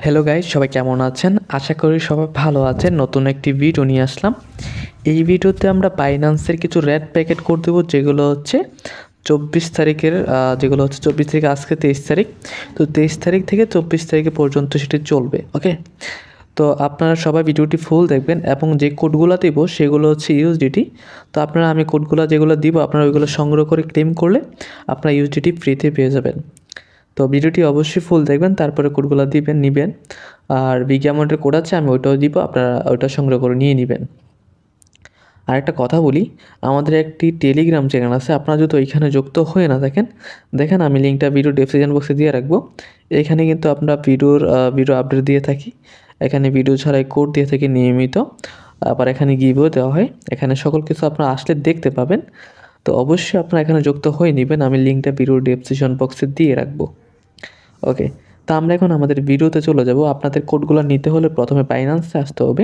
Hello guys, সবাই কেমন আছেন? আশা করি সবাই ভালো আছেন। নতুন একটি ভিডিও নিয়ে আসলাম। এই ভিডিওতে আমরা বাইন্যান্সের কিছু রেড প্যাকেট করে দেবো, যেগুলো হচ্ছে 24 তারিখের, যেগুলো হচ্ছে 24 থেকে আজকে 23 তারিখ। তো 23 তারিখ থেকে 24 তারিখ পর্যন্ত সেটি চলবে। ওকে, তো আপনারা সবাই ভিডিওটি ফুল দেখবেন এবং যে কোডগুলো দিব সেগুলো হচ্ছে ইউএসডিটি। তো আপনারা আমি কোডগুলো যেগুলো দিব আপনারা ওইগুলো সংগ্রহ করে ক্লেম করলে আপনারা ইউএসডিটি ফ্রিতে পেয়ে যাবেন। তো ভিডিওটি অবশ্যই ফুল দেখবেন, তারপরে কোডগুলো নেবেন। আর বিগ অ্যামাউন্টের কোড আছে, আমি ওইটাও দিব, আপনারা ওইটা সংগ্রহ করে নিয়ে নেবেন। আর একটা কথা বলি, আমাদের একটি টেলিগ্রাম চ্যানেল আছে, আপনারা যদি ওইখানে যুক্ত হয়ে না দেখেন আমি লিঙ্কটা ভিডিও ডেসক্রিপশন বক্সে দিয়ে রাখবো। এখানে কিন্তু আমরা ভিডিও আপডেট দিয়ে থাকি, এখানে ভিডিও ছাড়াই কোড দিয়ে থাকি নিয়মিত। আবার এখানে গিভও দেওয়া হয়, এখানে সকল কিছু আপনারা আসলে দেখতে পাবেন। তো অবশ্যই আপনারা এখানে যুক্ত হয়ে নেবেন, আমি লিঙ্কটা ভিডিও ডেসক্রিপশন বক্সে দিয়ে রাখবো। ওকে, তো আমরা এখন আমাদের ভিডিওতে চলে যাব। আপনাদের কোডগুলো নিতে হলে প্রথমে বাইন্যান্সে আসতে হবে।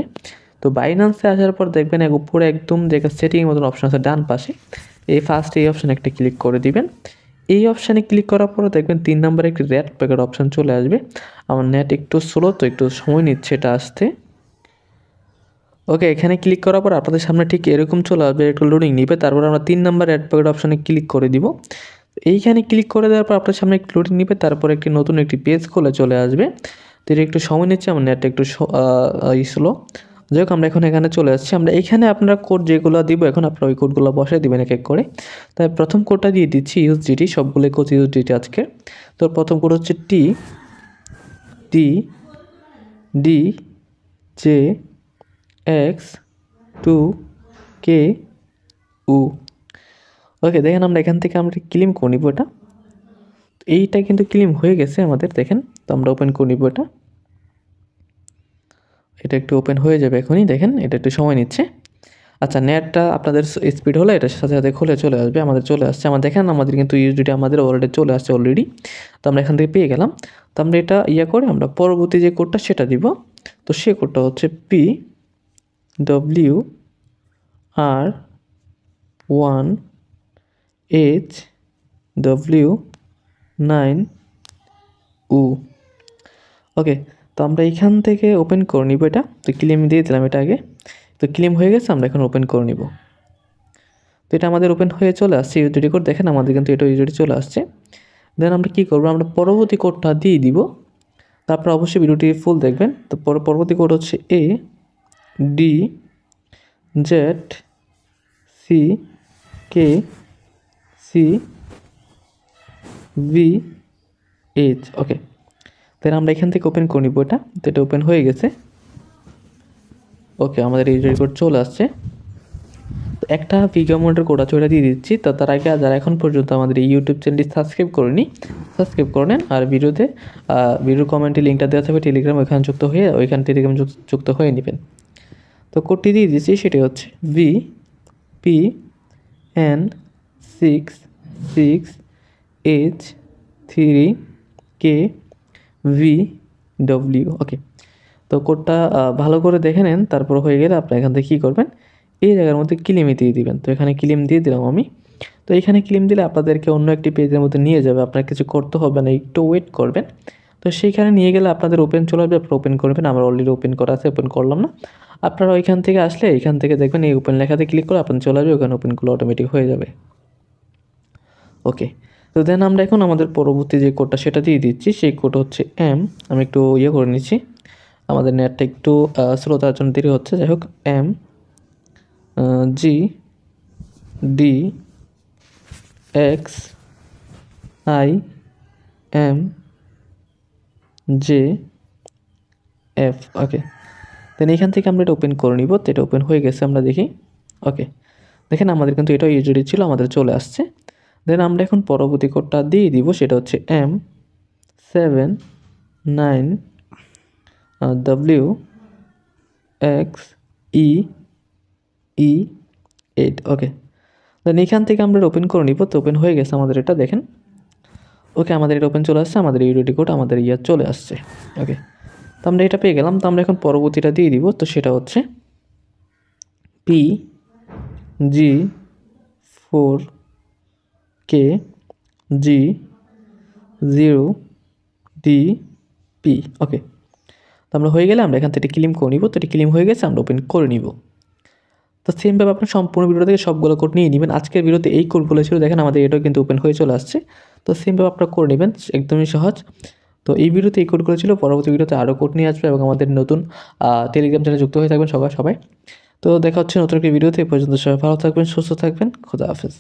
তো বাইন্যান্সে আসার পর দেখবেন উপরে একদম যেটা সেটিং মতন অপশন আছে ডান পাশে, এই অপশানে একটা ক্লিক করে দিবেন। এই অপশানে ক্লিক করার পরে দেখবেন 3 নম্বরে একটি রেড প্যাকেট অপশান চলে আসবে। আমার নেট একটু স্লো, তো একটু সময় নিচ্ছে এটা আসতে। ওকে, এখানে ক্লিক করার পর আপনাদের সামনে ঠিক এরকম চলে আসবে, একটু লোডিং নিবে। তারপর আমরা 3 নম্বর রেড প্যাকেট অপশানে ক্লিক করে দিব। এইখানে ক্লিক করে দেওয়ার পর আপনার সামনে একটু লোডিং নিবে, তারপর নতুন একটি পেজ খুলে চলে আসবে। তো এটা একটু সময় নিচ্ছে, আমার নেটটা একটু স্লো। যাই হোক, আমরা এখন এখানে চলে আসছি। আমরা এইখানে আপনারা কোড যেগুলো দিব এখন আপনারা ওই কোডগুলো বসাই দিবেন এক এক করে। তাই প্রথম কোডটা দিয়ে দিচ্ছি ইউএসডিটি, সবগুলো কোড ইউএসডিটি আজকে। তো প্রথম কোড হচ্ছে TDJX2KU। ওকে, দেখেন আমরা এখান থেকে আমরা ক্লেম করে নিব এটা। এইটা কিন্তু ক্লেম হয়ে গেছে আমাদের, দেখেন। তো আমরা ওপেন করে নিব এটা। এটা একটু ওপেন হয়ে যাবে এখনই, দেখেন এটা একটু সময় নিচ্ছে। আচ্ছা, নেটটা আপনাদের স্পিড হলে এটার সাথে সাথে খুলে চলে আসবে। আমাদের চলে আসছে, আমরা দেখেন আমাদের কিন্তু ইউএসডিটি আমাদের অলরেডি চলে আসছে অলরেডি। তো আমরা এখান থেকে পেয়ে গেলাম। তো আমরা এটা করে আমরা পরবর্তী যে কোডটা সেটা দিব। তো সে কোডটা হচ্ছে PWR1HW9U। ওকে, তো আমরা এইখান থেকে ওপেন করে নিব এটা। তো ক্লেম দিয়ে দিলাম এটা আগে। তো ক্লেম হয়ে গেছে, আমরা এখন ওপেন করে নিব। তো এটা আমাদের ওপেন হয়ে চলে আসছে ইউজিডি কোড, দেখেন আমাদের কিন্তু এটা ইউজিডি চলে আসছে। দেন আমরা কী করবো, আমরা পরবর্তী কোডটা দিয়ে দিব। তারপর অবশ্যই ভিডিওটি ফুল দেখবেন। তো পরবর্তী কোড হচ্ছে ADZCKCVH। ওকে, দেন আমরা এখান থেকে ওপেন করে নিব এটা। তো এটা ওপেন হয়ে গেছে। ওকে, আমাদের ইউজিডি কোড চলে আসছে। তো একটা পিগামোন্টের কোড আছে, ওটা দিয়ে দিচ্ছি। তো তার আগে যারা এখন পর্যন্ত আমাদের এই ইউটিউব চ্যানেলটি সাবস্ক্রাইব করে নেন। আর ভিডিওর কমেন্টে লিঙ্কটা দেওয়া থাকবে টেলিগ্রাম, ওইখানে যুক্ত হয়ে টেলিগ্রাম যুক্ত হয়ে নেবেন। তো কোডটি দিয়ে দিচ্ছি, সেটি হচ্ছে VPN66H3KVW। ওকে, তো কোডটা ভালো করে দেখে নেন। তারপর হয়ে গেলে আপনি এখান থেকে কী করবেন, এই জায়গার মধ্যে ক্লেমে দিয়ে দিবেন। তো এখানে ক্লেম দিয়ে দিলাম আমি। তো এখানে ক্লেম দিলে আপনাদেরকে অন্য একটি পেজের মধ্যে নিয়ে যাবে, আপনার কিছু করতে হবে না, একটু ওয়েট করবেন। তো সেইখানে নিয়ে গেলে আপনাদের ওপেন চলে আসবে, আপনারা ওপেন করবেন। আমার অলরেডি ওপেন করা আছে, ওপেন করলাম না। আপনারা ওইখান থেকে আসলে এইখান থেকে দেখবেন এই ওপেন লেখাতে ক্লিক করে আপনার চলে আসবে, ওখানে ওপেনগুলো অটোমেটিক হয়ে যাবে। ওকে, তো দেন আমরা এখন আমাদের পরবর্তী যে কোডটা সেটা দিয়ে দিচ্ছি। সেই কোড হচ্ছে আমি একটু করে নিচ্ছি, আমাদের নেটটা একটু স্লো, তার জন্য দেরি হচ্ছে। যাই হোক, MGDXIMJF। ওকে, দেন এখান থেকে আমরা এটা ওপেন করে নিব। তো এটা ওপেন হয়ে গেছে, আমরা দেখি। ওকে, দেখেন আমাদের কিন্তু এটা ইউজিডি ছিল, আমাদের চলে আসছে। দেন আমরা এখন পরবর্তী কোডটা দিয়ে দিব, সেটা হচ্ছে M79WXEE8। ওকে, দেন এখান থেকে আমরা ওপেন করে নিব। তো ওপেন হয়ে গেছে আমাদের এটা, দেখেন। ওকে, আমাদের এটা ওপেন চলে আসছে, আমাদের ইউডিটি কোড আমাদের চলে আসছে। ওকে, তো আমরা এটা পেয়ে গেলাম। তো আমরা এখন পরবর্তীটা দিয়ে দিব। তো সেটা হচ্ছে PG4KG0DP। ওকে, তো আমরা হয়ে গেলে আমরা এখান থেকে ক্লেম করে নিব। তো এটা ক্লেম হয়ে গেছে, আমরা ওপেন করে নিব। তো সেমভাবে আপনার সম্পূর্ণ ভিডিও থেকে সবগুলো কোড নিয়ে নেবেন। আজকের ভিডিওতে এই কোডগুলো ছিল, দেখেন আমাদের এটাও কিন্তু ওপেন হয়ে চলে আসছে। তো সেমভাবে আপনারা করে নেবেন, একদমই সহজ। তো এই ভিডিওতে এই কোডগুলো ছিল, পরবর্তী ভিডিওতে আরও কোড নিয়ে আসবে এবং আমাদের নতুন টেলিগ্রাম চ্যানেলে যুক্ত হয়ে থাকবেন সবাই। তো দেখা হচ্ছে নতুন একটি ভিডিওতে। এই পর্যন্ত সবাই ভালো থাকবেন, সুস্থ থাকবেন, খোদা হাফেজ।